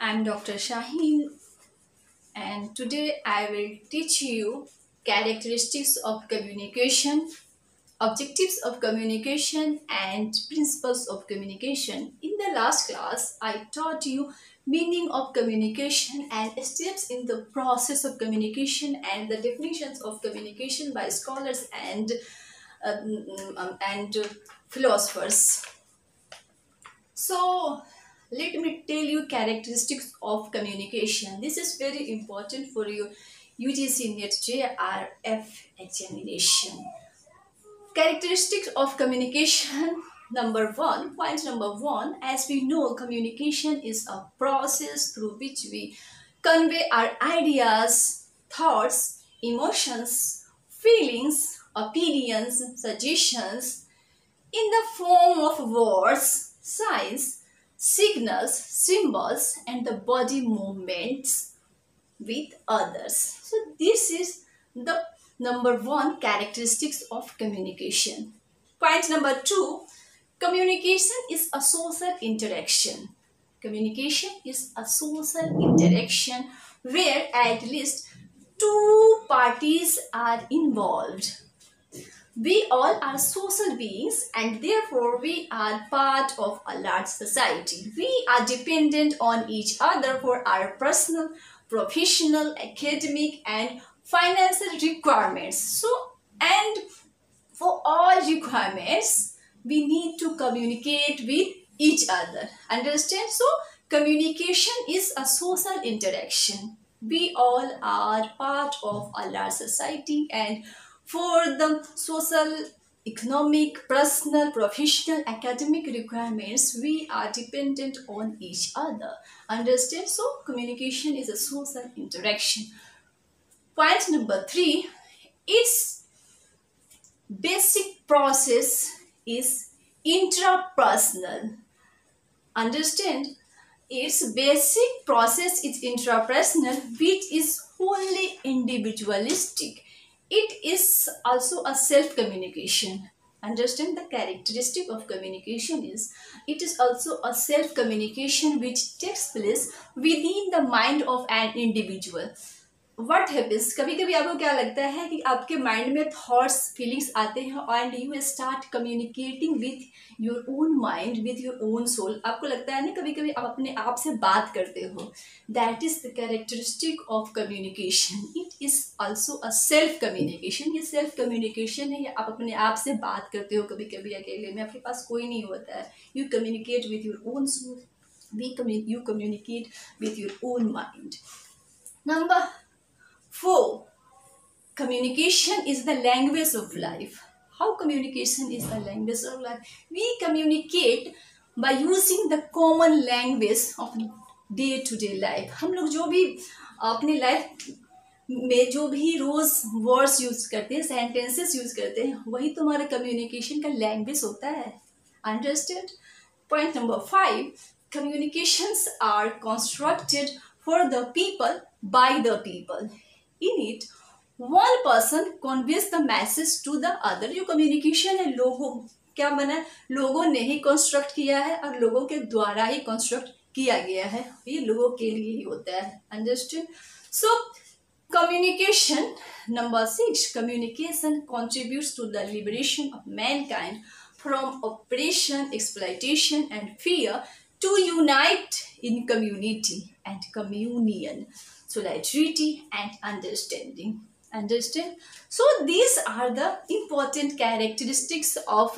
I'm Dr. Shaheen, and today I will teach you characteristics of communication, objectives of communication, and principles of communication. In the last class, I taught you meaning of communication and steps in the process of communication and the definitions of communication by scholars and philosophers. So let me tell you characteristics of communication. This is very important for your UGC NET JRF examination. Characteristics of communication number one, point number one, as we know, communication is a process through which we convey our ideas, thoughts, emotions, feelings, opinions, suggestions in the form of words, signs, signals, symbols, and the body movements with others. So this is the number one characteristics of communication. Point number two, communication is a social interaction. Communication is a social interaction where at least two parties are involved. We all are social beings and therefore we are part of a large society. We are dependent on each other for our personal, professional, academic and financial requirements. So, and for all requirements, we need to communicate with each other. Understand? So, communication is a social interaction. We all are part of a large society, and for the social, economic, personal, professional, academic requirements, we are dependent on each other. Understand? So, communication is a social interaction. Point number three, its basic process is intrapersonal. Understand? Its basic process is intrapersonal, which is wholly individualistic. It is also a self-communication. Understand, the characteristic of communication is it is also a self-communication which takes place within the mind of an individual. What happens, कभी कभी आपको क्या लगता है कि आपके mind में thoughts feelings आते हैं and you start communicating with your own mind, with your own soul. आपको लगता है ना कभी कभी आप अपने आप से बात करते हो. That is the characteristic of communication. It is also a self communication. ये सेल्फ कम्युनिकेशन है, या आप अपने आप से बात करते हो कभी कभी अकेले में, आपके पास कोई नहीं होता है. You communicate with your own soul, you communicate with your own mind. Number 4, communication is the language of life. How communication is the language of life? We communicate by using the common language of day-to-day life. हम लोग जो भी अपने life में जो भी रोज words use करते हैं, सेंटेंसेस यूज करते हैं, वही तो हमारा कम्युनिकेशन का लैंग्वेज होता है. Understand? Point number 5, communications are constructed for the people by the people. In it, one person conveys the message to the other. जो communication है, लोगों क्या बना, लोगों ने ही कंस्ट्रक्ट किया है और लोगों के द्वारा ही कंस्ट्रक्ट किया गया है. ये लोगों के लिए ही होता है. Understand? So communication number 6, communication contributes to the liberation of mankind from oppression, exploitation and fear, to unite in community and communion, solidarity and understanding. Understand? So these are the important characteristics of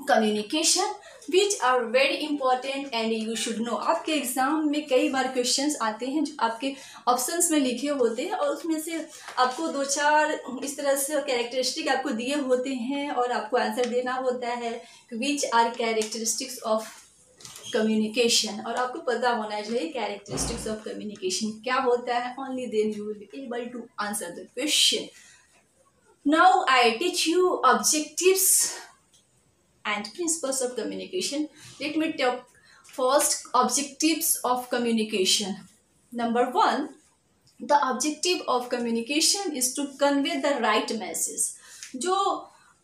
communication which are very important and you should know. आपके exam में कई बार questions आते हैं जो आपके options में लिखे होते हैं और उसमें से आपको 2-4 इस तरह से कैरेक्टरिस्टिक आपको दिए होते हैं और आपको आंसर देना होता है which are characteristics of communication. और आपको पता होना चाहिए characteristics of communication क्या होता है. Only then you will be able to answer the question. Now I teach you objectives and principles of communication. Let me talk first objectives of communication. Number 1, the objective of communication is to convey the right message. जो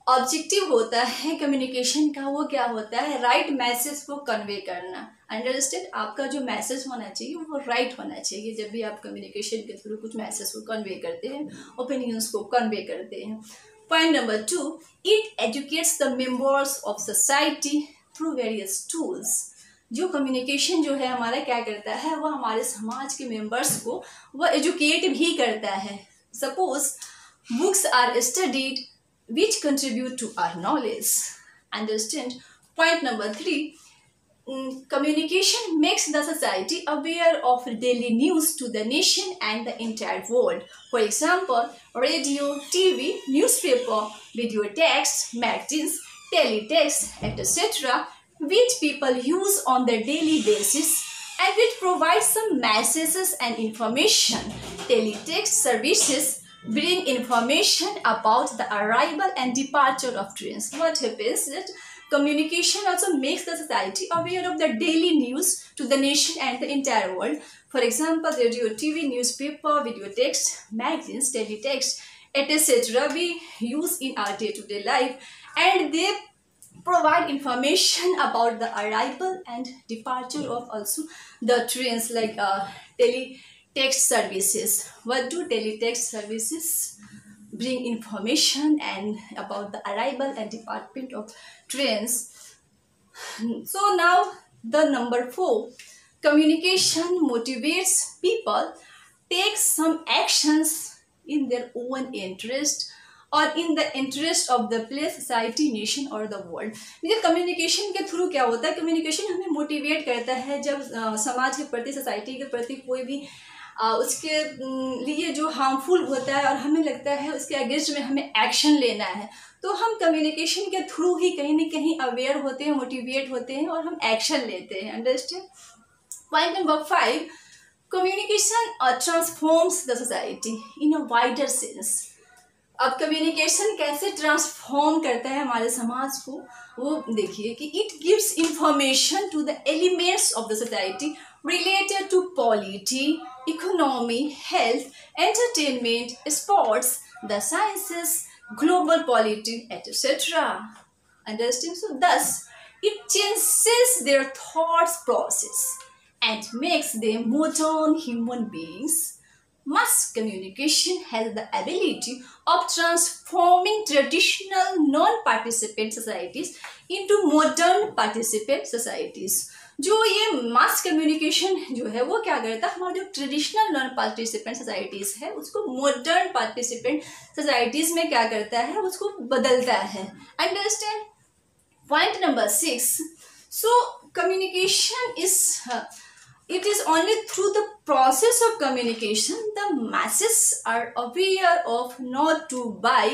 objective होता है communication का वो क्या होता है, right message को convey करना. अंडरस्टैंड, आपका जो मैसेज होना चाहिए वो राइट होना चाहिए जब भी आप कम्युनिकेशन के थ्रू कुछ मैसेज को कन्वे करते हैं, ओपिनियंस को कन्वे करते हैं। Point number 2, it educates the members of society through various tools. जो कम्युनिकेशन जो है हमारा क्या करता है, वो हमारे समाज के मेंबर्स को वो एजुकेट भी करता है। Suppose books are studied which contribute to our knowledge, understand. Point number 3, communication makes the society aware of daily news to the nation and the entire world. For example, radio, TV, newspaper, video text, magazines, teletext, etc., which people use on their daily basis and which provide some messages and information. Teletext services bring information about the arrival and departure of trains. What happens that communication also makes the society aware of the daily news to the nation and the entire world. For example, radio, TV, newspaper, video text, magazines, teletext, etc. we use in our day-to-day life, and they provide information about the arrival and departure of also the trains, like teletext services. What do teletext services? Bring information and about the arrival and departure of trains. So now the number 4, communication motivates people take some actions in their own interest or in the interest of the place, society, nation or the world. देखिए communication के through क्या होता है, communication हमें motivate करता है जब समाज के प्रति, सोसाइटी के प्रति कोई भी उसके लिए जो हार्मफुल होता है और हमें लगता है उसके अगेंस्ट में हमें एक्शन लेना है, तो हम कम्युनिकेशन के थ्रू ही कहीं ना कहीं अवेयर होते हैं, मोटिवेट होते हैं और हम एक्शन लेते हैं, understand. Point number 5, communication transforms the society in a wider sense. अब कम्युनिकेशन कैसे ट्रांसफॉर्म करता है हमारे समाज को, वो देखिए कि it gives information to the elements of the society related to polity, economy, health, entertainment, sports, the sciences, global polity, etc. Understand? So thus, it changes their thoughts process and makes them modern human beings. Mass communication has the ability of transforming traditional non-participant societies into modern participant societies. जो ये mass communication जो है वो क्या करता है, हमारा जो ट्रेडिशनल नॉन पार्टिसिपेंट सोसाइटीज है उसको मॉडर्न पार्टिसिपेंट सोसाइटीज में क्या करता है, उसको बदलता है, understand. Point number 6, so communication is it is only through the process of communication the masses are aware of not to buy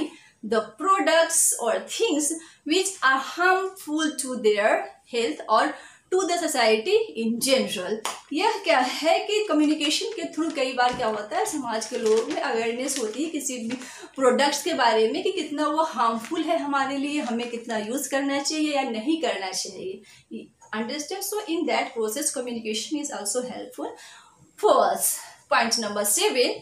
the products or things which are harmful to their health or to the society in general. यह क्या है कि communication के through कई बार क्या होता है, समाज के लोगों में अवेयरनेस होती है किसी भी प्रोडक्ट्स के बारे में कि कितना वो हार्मफुल है हमारे लिए, हमें कितना यूज़ करना चाहिए या नहीं करना चाहिए, understand. So in that process communication is also helpful for us. Point number 7,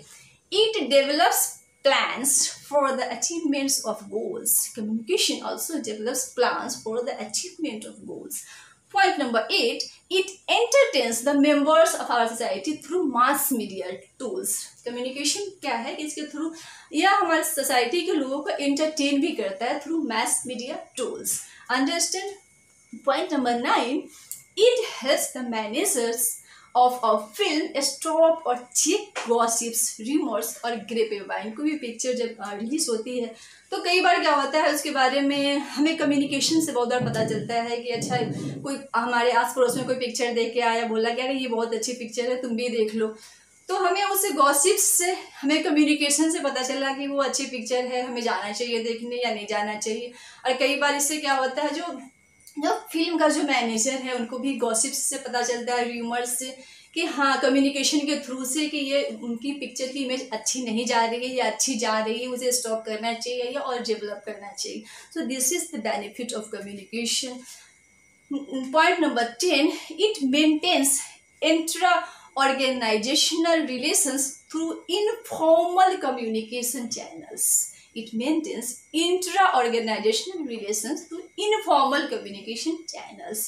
it develops plans for the achievements of goals. Communication also develops plans for the achievement of goals. Point number 8, it entertains the members of our society through mass media tools. Communication क्या है कि इसके through यह हमारे society के लोगों को entertain भी करता है through mass media tools. Understand? Point number 9, it helps the managers of a film stop और check gossips, rumors और grapevine। कोई भी पिक्चर जब रिलीज होती है तो कई बार क्या होता है उसके बारे में हमें कम्युनिकेशन से बहुत बार पता चलता है कि अच्छा कोई हमारे आस पड़ोस में कोई पिक्चर देख के आया, बोला कि अरे ये बहुत अच्छी पिक्चर है तुम भी देख लो, तो हमें उससे गॉसिप्स से हमें कम्युनिकेशन से पता चला कि वो अच्छी पिक्चर है, हमें जाना चाहिए देखने या नहीं जाना चाहिए। और कई बार इससे क्या होता है जो फिल्म का जो मैनेजर है उनको भी गॉसिप्स से पता चलता है, र्यूमर्स से, कि हाँ कम्युनिकेशन के थ्रू से कि ये उनकी पिक्चर की इमेज अच्छी नहीं जा रही है या अच्छी जा रही है, उसे स्टॉप करना चाहिए या और डेवलप करना चाहिए। So this is the benefit of communication. Point number 10, it maintains intra organizational relations through informal communication channels. It maintains intra-organizational relations through informal communication channels.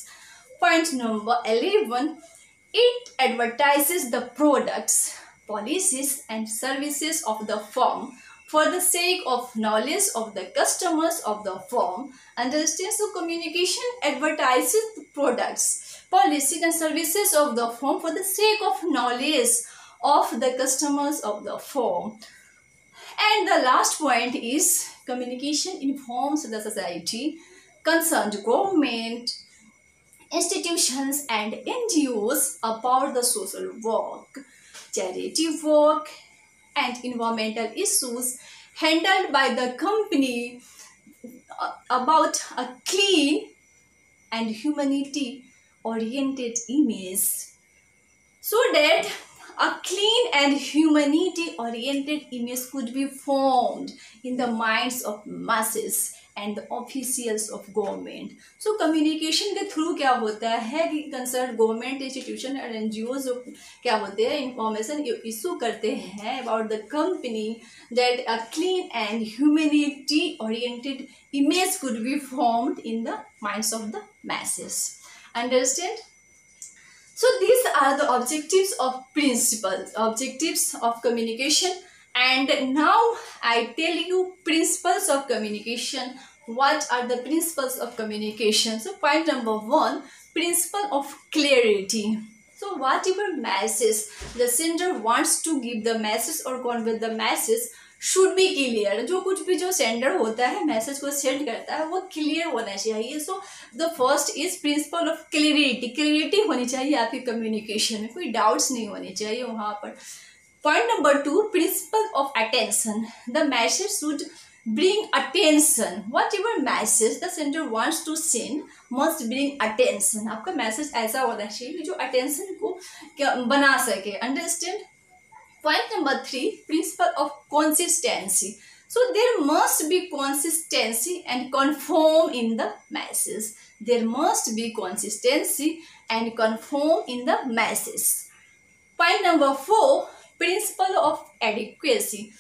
Point number 11, it advertises the products, policies and services of the firm for the sake of knowledge of the customers of the firm. Understand? So communication advertises the products, policies and services of the firm for the sake of knowledge of the customers of the firm. And the last point is communication informs the society, concerned government, institutions and NGOs about the social work, charity work and environmental issues handled by the company, about a clean and humanity oriented image, so that a clean and humanity oriented image could be formed in the minds of masses and the officials of government. So communication के through क्या होता है कि concern government institution और NGO क्या होते हैं, information issue करते हैं about the company, that a clean and humanity oriented image could be formed in the minds of the masses. Understand? So these are the objectives of principles, objectives of communication. And now I tell you principles of communication. What are the principles of communication? So point number 1, principle of clarity. So whatever message the sender wants to give the message or convey the message should be clear. जो कुछ भी जो sender होता है message को send करता है वो क्लियर होना चाहिए. So the first is principle of clarity. Clarity होनी चाहिए आपकी कम्युनिकेशन में, कोई डाउट्स नहीं होने चाहिए वहाँ पर. Point number 2, principle of attention. The message should bring attention. Whatever message the sender wants to send must bring attention. आपका मैसेज ऐसा होना चाहिए जो अटेंशन को बना सके. Understand? Point number 3, principle of consistency. So there must be consistency and conform in the message. There must be consistency and conform in the message. Point number 4, principle of adequacy.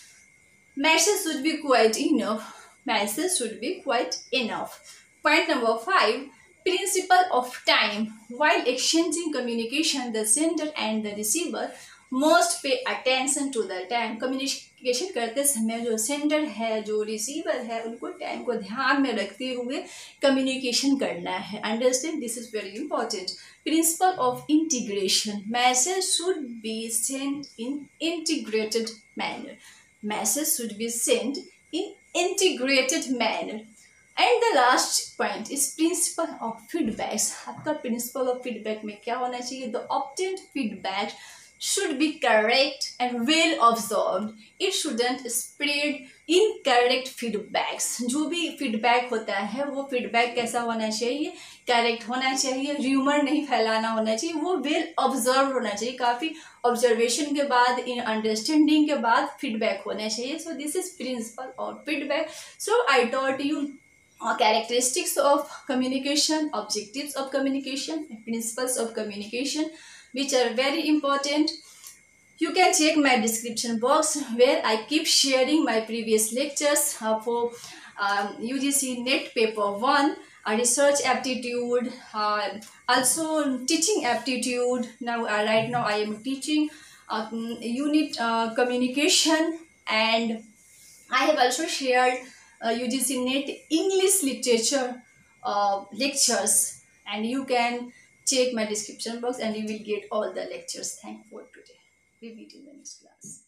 Message should be quite enough. Message should be quite enough. Point number 5, principle of time. While exchanging communication, the sender and the receiver must pay attention to the time. Communication करते समय जो sender है जो receiver है उनको time को ध्यान में रखते हुए कम्युनिकेशन करना है. Understand? This is very important. Principle of integration. Message should be send in integrated manner. Message should be send in integrated manner. And the last point is principle of feedbacks. आपका principle of feedback में क्या होना चाहिए? The obtained feedback should be correct and well observed. It shouldn't spread incorrect feedbacks. जो भी feedback होता है वो feedback कैसा होना चाहिए? करेक्ट होना चाहिए. र्यूमर नहीं फैलाना होना चाहिए. वो वेल ऑब्जर्व होना चाहिए. काफ़ी ऑब्जर्वेशन के बाद इन अंडरस्टैंडिंग के बाद फीडबैक होना चाहिए. So this is principle of feedback. So I taught you characteristics of communication, objectives of communication, principles of communication, which are very important. You can check my description box where I keep sharing my previous lectures for UGC NET paper 1, research aptitude, also teaching aptitude. Now right now I am teaching unit communication, and I have also shared UGC NET English literature lectures, and you can check my description box and you will get all the lectures. Thank you for today. We meet in the next class.